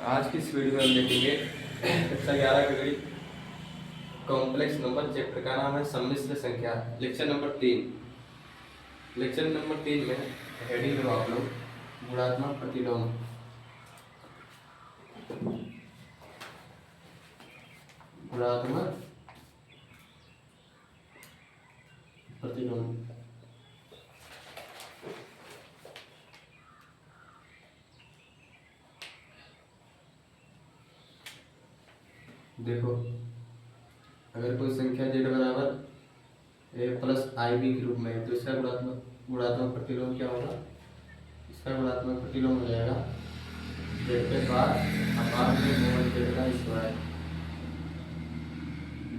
आज की इस वीडियो में हम देखेंगे कक्षा 11 का गणित कॉम्प्लेक्स नंबर चैप्टर का नाम है सम्मिश्र संख्या। लेक्चर नंबर 3 में हेडिंग लो आप लोग गुणात्मक प्रतिलोम। गुणात्मक प्रतिलोम देखो, अगर कोई संख्या z बराबर a प्लस आई बी के रूप में है तो इसका गुणात्मक प्रतिलोम क्या होगा? इसका गुणात्मक प्रतिलोम हो जाएगा z के बार अपान में मोड z का स्क्वायर।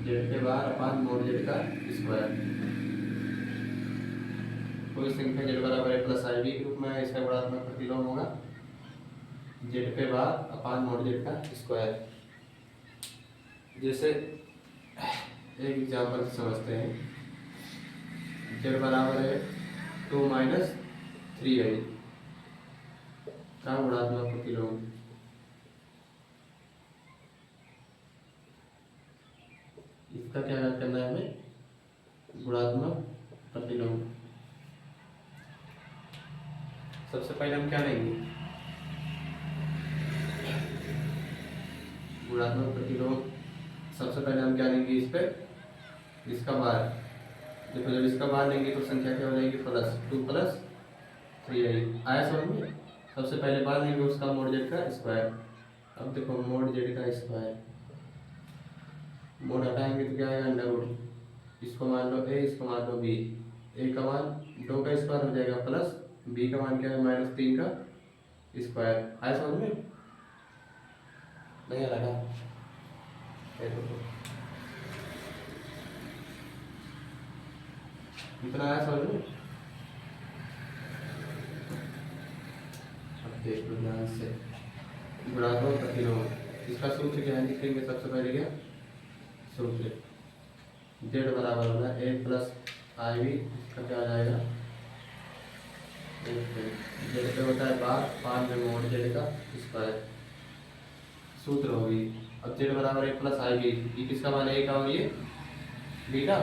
z के बार अपान मोड z का स्क्वायर। कोई संख्या z बराबर a प्लस आई बी के रूप में है, इसका गुणात्मक प्रतिलोम होगा z के बार अपान मोड z का स्क्वायर। जैसे एक एग्जाम्पल समझते हैं, z बराबर है 2 माइनस 3i का गुणात्मक प्रतिलोम। इसका क्या करना है हमें? गुणात्मक प्रतिलोम। सबसे पहले हम क्या लेंगे? गुणात्मक प्रतिलोम सबसे पहले हम क्या लेंगे? इस पे इसका बार। देखो, जब इसका बार लेंगे तो संख्या क्या हो जाएगी? Plus 2 plus 3i। आया समझ में? सबसे पहले बार लेंगे उसका मोड जेड का स्क्वायर। अब देखो, मोड जेड का स्क्वायर, मोड हटाएंगे तो क्या आएगा? Under root. इसको मान लो a, इसको मान लो b। a का मान 2 का स्क्वायर हो जाएगा प्लस b का मान क्या है? माइनस 3 का स्क्वायर। आया समझ में? नहीं आ रहा? इतना आया समझ में? अब देख लो ध्यान से, गुणात्मक प्रतिलोम। इसका सूत्र क्या है? लिखेंगे सबसे पहले क्या सूत्र? z बराबर होगा a प्लस आई बी। इसका क्या आ जाएगा? z पे होता है बार, पान में मोड z का स्क्वायर। सूत्र होगी। अब z बराबर a प्लस आई बी, ये किसका मान है? a का और ये b का।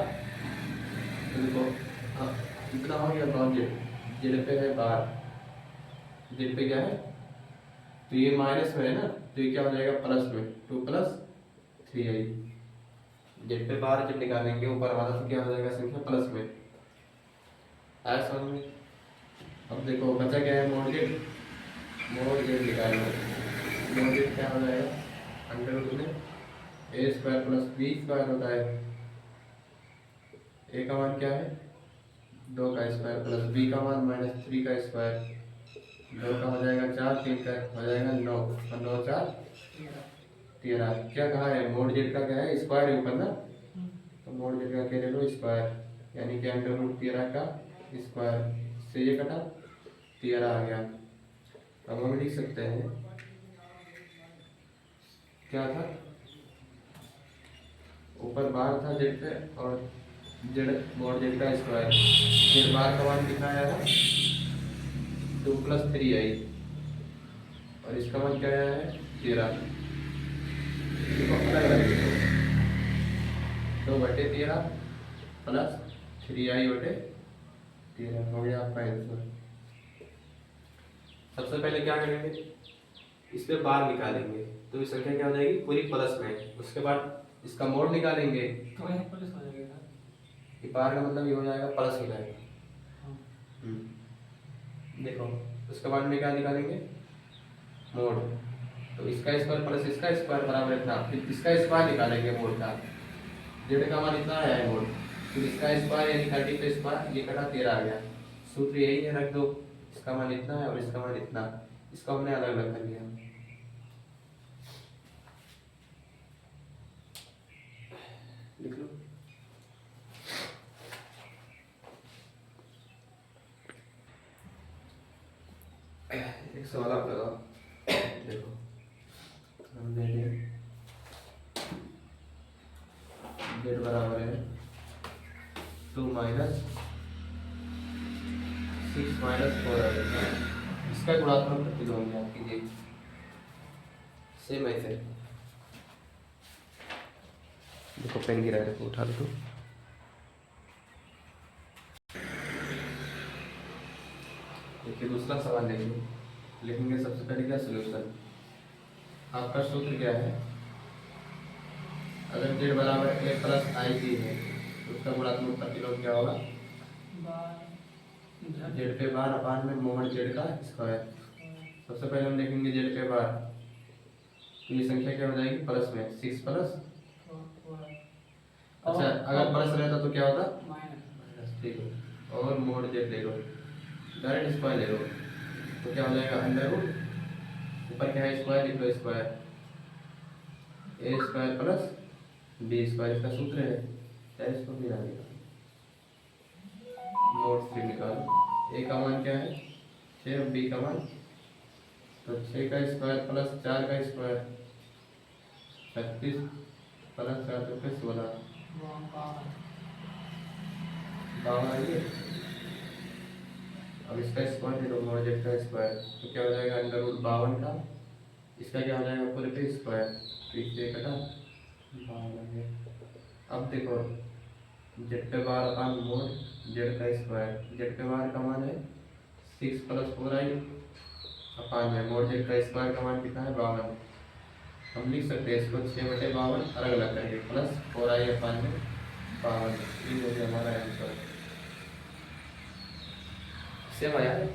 तो देखो, हाँ इतना हो गया लॉग z पे है बार, z पे क्या है? तो ये माइनस में है ना, तो ये क्या हो जाएगा? प्लस में 2 प्लस 3i। z पे बार जब निकालेंगे ऊपर वाला तो क्या हो जाएगा? संख्या प्लस में। आया समझ में? अब देखो बचा क्या है? Mode z। मोड z निकालना। मोड z क्या हो जाएगा? अंडर रूट में a square plus b square होता है। a का मान क्या है? 2 का स्क्वायर प्लस b का मान माइनस 3 का स्क्वायर। 2 का हो जाएगा 4, 3 का हो जाएगा 9 और 9 4 13। क्या कहा है? मोड जेड का क्या है? स्क्वायर है ऊपर ना, तो मोड जेड का क्या ले लो? स्क्वायर। यानी कि अंडर रूट 13 का स्क्वायर से ये कटा 13 आ गया। अब हम लिख सकते हैं क्या था? ऊपर बार था जेड पे और जेड मोड जेड का स्क्वायर। जेड बार का मान कितना आया था? 2 प्लस 3i और इसका मान क्या आया है? 13। इसको अलग अलग लिखो, 2/13 प्लस 3i/13 हो गया आपका आंसर। सबसे पहले क्या करेंगे? इस पे बार निकालेंगे तो ये संख्या क्या हो जाएगी? पूरी प्लस में। उसके बाद इसका मोड निकालेंगे तो यहाँ प्लस हो जाएगा। ये बार का मतलब ये हो जाएगा प्लस हो जाएगा। देखो, उसके बाद में क्या निकालेंगे? मोड। तो इसका स्क्वायर प्लस इसका स्क्वायर बराबर इतना। फिर इसका स्क्वायर निकालेंगे मोड का। जेड का मान इतना आया है मोड, फिर इसका स्क्वायर यानी 30 पे स्क्वायर, ये कटा 13 आ गया। सूत्र यही है, रख दो। इसका मान इतना है और इसका मान इतना। इसको हमने अलग अलग कर लिया। लिख लो। एक सवाल आप लगाओ। देखो, हम ले लें z बराबर है 2 माइनस 6 माइनस 4i। इसका गुणात्मक प्रतिलोम ज्ञात कीजिए। सेम ऐसे देखो, पेन गिरा है, देखो उठा लो। तो देखिए दूसरा सवाल लेंगे, लिखेंगे सबसे पहले क्या सोल्यूशन। आपका सूत्र क्या है, अगर z बराबर a प्लस आई बी है तो उसका गुणात्मक प्रतिलोम क्या होगा, जेड पे बार अपान में मोड जेड का स्क्वायर। सबसे पहले हम देखेंगे जेड पे बार, तो ये संख्या क्या हो जाएगी प्लस में 6 प्लस, अच्छा अगर प्लस रहता तो क्या होता माइनस, ठीक है। और मोड जेड ले लो, डायरेक्ट स्क्वायर ले लो तो क्या हो जाएगा अंडर रूट, ऊपर क्या है स्क्वायर, लिख लो स्क्वायर, ए स्क्वायर प्लस बी स्क्वायर, इसका सूत्र है, चाहे इसको भी आएगा। मोड 3 निकालो, ए का मान क्या है 6 और बी का मान, तो 6 का स्क्वायर प्लस 4 का स्क्वायर 36 प्लस 4 तो 16 52 आइए। अब इसका स्क्वायर ले लो, मोड जेड का स्क्वायर, तो क्या हो जाएगा अंडर रूट 52 का, इसका क्या हो जाएगा पूरे पे स्क्वायर, तो इससे कटा 52। अब देखो जेड पे बार अपान मोड जेड का स्क्वायर, जेड पे बार का मान है 6 प्लस 4 आई अपान में मोड जेड का स्क्वायर का मान कितना है 52। हम लिख सकते हैं इसको 6/52 अलग अलग करके प्लस 4 आई अपान में 52, ये हो गया हमारा आंसर। सेम आया है।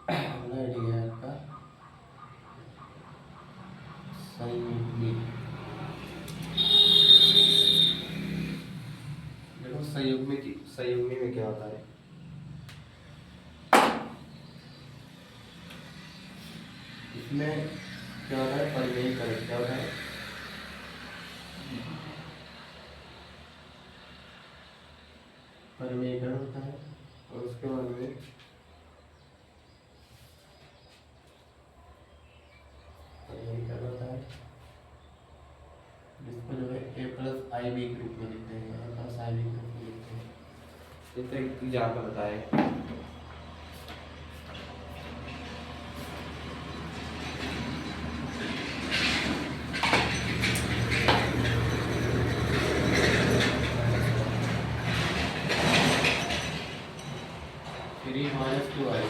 अगला है आपका संयुग्मी। देखो संयुग्मी में क्या होता है, इसमें क्या होता है परिमेयीकरण, क्या होता है परिमेयीकरण होता है, और उसके बाद में परिमेयीकरण होता है, जिसको जो है ए प्लस आई बी के रूप में लिखते हैं, ए प्लस आई बी के रूप में लिखते हैं, जैसे यहाँ पर बताए। -2i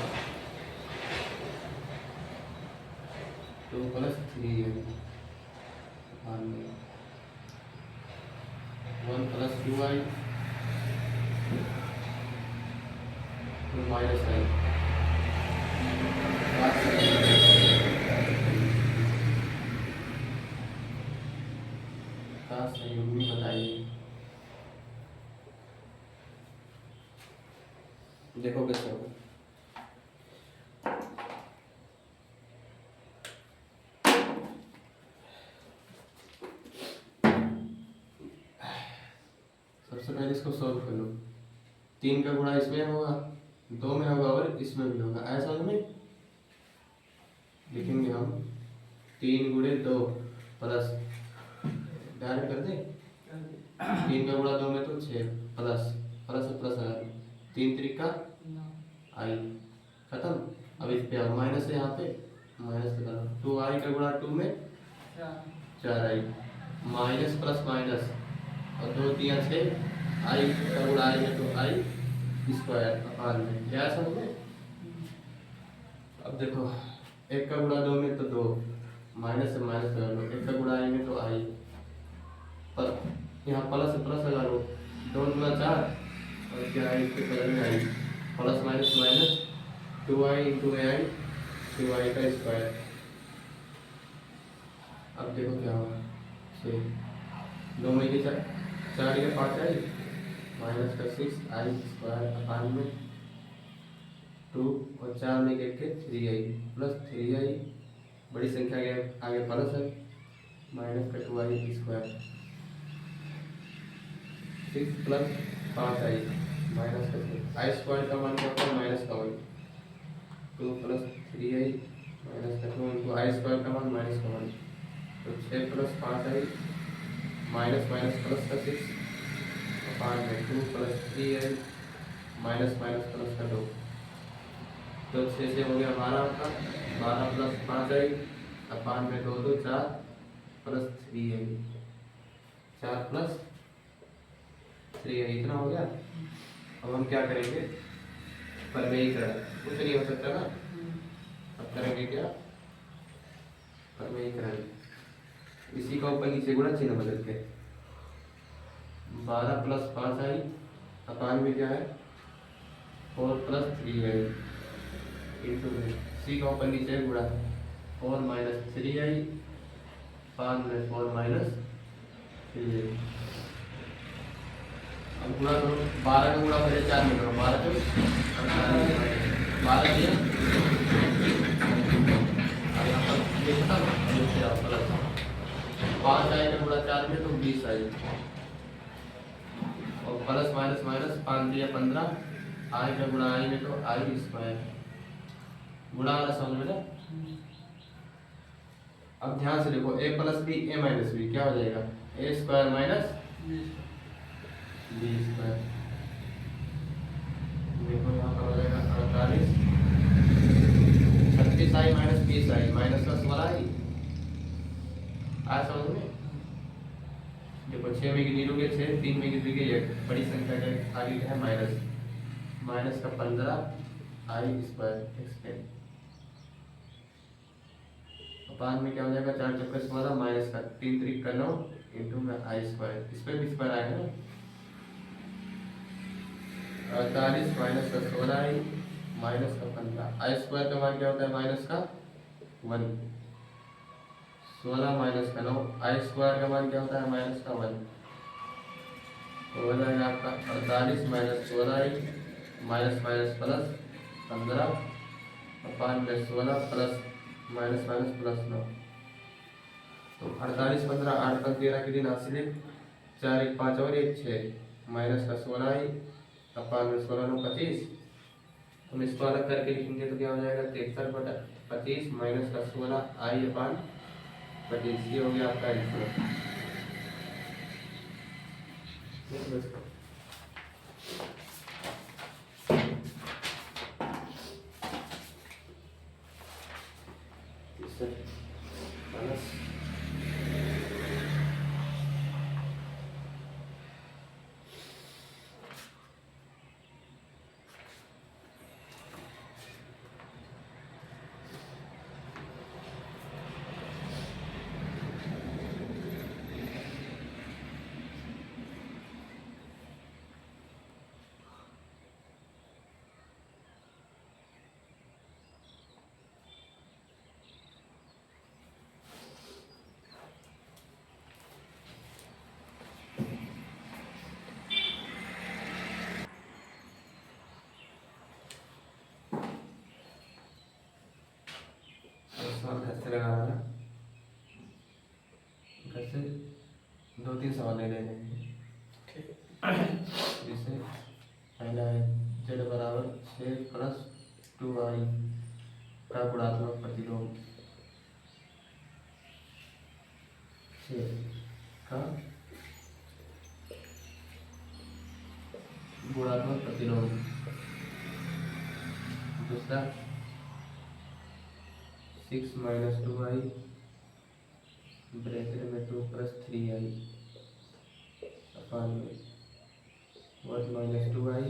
2 प्लस 3 है 1 प्लस 2i 2 माइनस आई, का संयुग्मी बताइए। देखो कैसे होगा, सबसे पहले इसको सॉल्व कर लो। 3 का गुणा इसमें होगा, 2 में होगा और इसमें भी होगा, ऐसा में लिखेंगे हम 3 गुणे 2 प्लस, डायरेक्ट कर दे 3 का गुणा 2 में तो 6 प्लस प्लस प्लस 3 त्रिका आई खत्म। अब इस पे माइनस है, यहाँ पे माइनस निकालो, 2i का गुणा 2 में 4i माइनस प्लस माइनस और 2 3 6 आई का गुणा आई में तो आई स्क्वायर अपान में, क्या समझ में। अब देखो 1 का गुणा 2 में तो 2 माइनस से माइनस लगा लो, 1 का गुणा आई में तो आई, पर यहाँ प्लस प्लस लगा लो, 2 गुणा 4 और क्या आई इसके बदल में i, plus minus minus 2i into i 2i का स्क्वायर। अब देखो क्या होगा, 6 2 में 4 4 या 5 आई माइनस का 6 आई स्क्वायर अपान में 2 और 4 में के 3i प्लस 3i, बड़ी संख्या के आगे प्लस है माइनस का 2i square, 6 plus 5i minus का 6 आई स्क्वायर का मान क्या होता है माइनस का 1, 2 प्लस 3i माइनस का 2 इंटू आई स्क्वायर का मान माइनस का 1, तो 6 plus 5i minus minus plus का 6 अपान में 2 plus 3i minus minus plus का 2। तो 6 से हो गया 12 का, 12 प्लस 5i अपान में 2 2 4 प्लस 3i, 4 प्लस 3i इतना हो गया। अब हम क्या करेंगे, परमेयीकरण, कुछ नहीं हो सकता ना, अब करेंगे क्या, परमेयीकरण। इसी का ऊपर नीचे गुणा चिन्ह बदल के 12 प्लस 5i अपान में क्या है 4 प्लस 3i इंटू में सी का ऊपर नीचे गुणा 4 माइनस 3i अपान में 4 माइनस 3i। अब गुणा करो, 12 का गुणा पहले 4 में करो, 12 को 12 दिया, अब यहाँ पर लिखता प्लस 5i का गुणा 4 में तो 20i और प्लस माइनस माइनस 5 दिया 15, i का गुणा i में तो i स्क्वायर गुणा वाला समझ में ना। अब ध्यान से देखो a plus B a minus B क्या हो जाएगा, a square minus B square. देखो यहाँ पर हो जाएगा 48, 36i माइनस 20i माइनस का 16i आया समझ में। देखो 6 में गिनी लोगे 6, 3 में गिनी लोगे 1, बड़ी संख्या के आगे क्या है माइनस, माइनस का 15i स्क्वायर एक्सपेंड अपान में क्या हो जाएगा 4 चौके 16 माइनस का 3 3 का 9 इंटू में i स्क्वायर, इस पर भी स्क्वायर आएगा ना। 48 माइनस का 16i माइनस का 15, i स्क्वायर का मान क्या होता है माइनस का 1, 16 माइनस का 9, i स्क्वायर का मान क्या होता है माइनस का 1, तो हो जाएगा आपका 48 minus 16i minus minus plus 15 अपान में 16 प्लस माइनस माइनस प्लस 9। तो 48 15 8 5 13 के दिन हासिल 4 1 5 और 1 6 माइनस का 16i अपान में 16 9 25। हम इसको अलग करके लिखेंगे तो क्या हो जाएगा 63 बटा 25 माइनस का 16i अपान 25, ये हो गया आपका आंसर। घर से लगा रहा ना, घर से 2-3 सवाल ले लेंगे। जैसे पहला है z बराबर 6 प्लस 2i का गुणात्मक प्रतिलोम, 6 का गुणात्मक प्रतिलोम। दूसरा 6 माइनस 2i ब्रैकेट में 2 प्लस 3i अपान में 1 माइनस 2i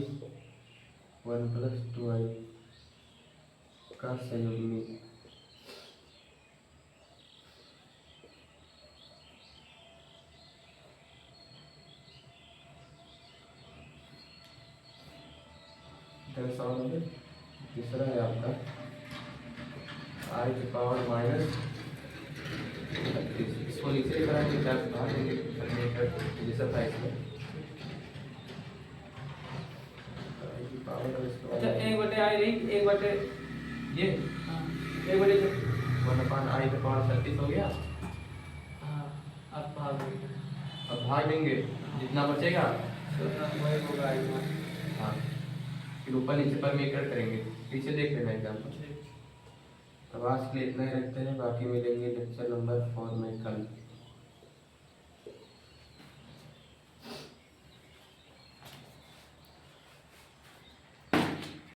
1 प्लस 2i का संयुग्मी। तीसरा है आपका i की पावर माइनस, इसको नीचे कराएंगे क्या जैसा था इसमें अच्छा 1/i नहीं 1/, ये 1/, 1/i की पावर 36 हो गया। हाँ अब भाग देंगे जितना बचेगा वही होगा i। हाँ फिर ऊपर नीचे पर मेकर करेंगे, पीछे देख लेना एग्जाम्पल। अब आज के लिए इतना ही रखते हैं, बाकी मिलेंगे लेक्चर नंबर 4 में कल।